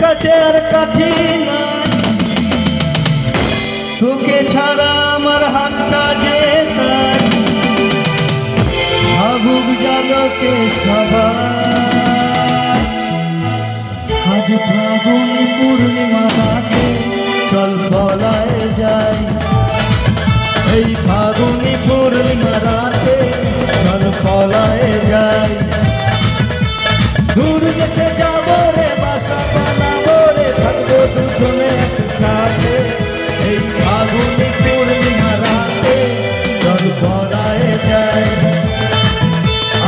কাছে আর কাঠি নাই, তোকে ছাড়া আমার হাতটা যে তাই, ভাবুক জাগকে সবাই। আজ ফাগুন পূর্ণিমা রাতে চল পলায় যাই, এই ফাগুনি পূর্ণিমা রাতে চল পলায় যাই। দূর দেশে যাবো রে, বাসা বানাবো রে, থাকবো দুজনে একসাথে, এই ফাগুনি পূর্ণিমা রাতে চল পলায় যাই।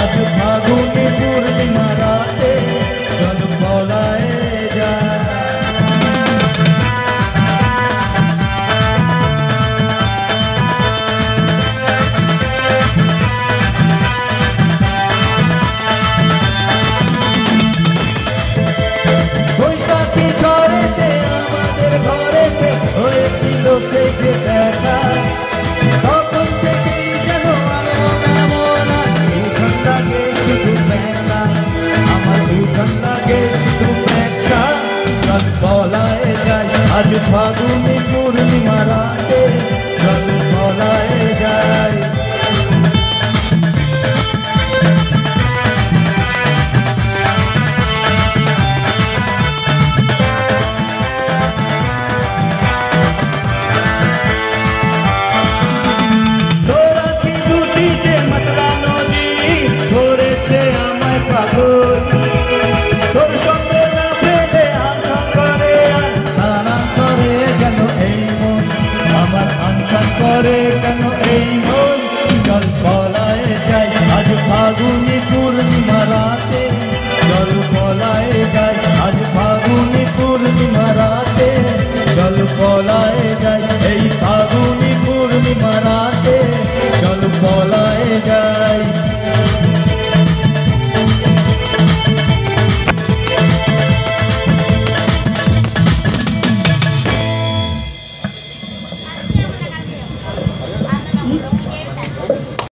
আজ ফাগুনি পূর্ণিমা রাতে চল পলায় যাই। বৈশাখী ঝড়েতে আমাদের ঘরেতে হয়েছিল সে যে দেখা, তখন থেকেই যেন এমন উঠান লাগে শুধু মেঘা, আমার উঠান লাগে শুধু মেঘা। চল পলায় যাই, আজ ফাগুনি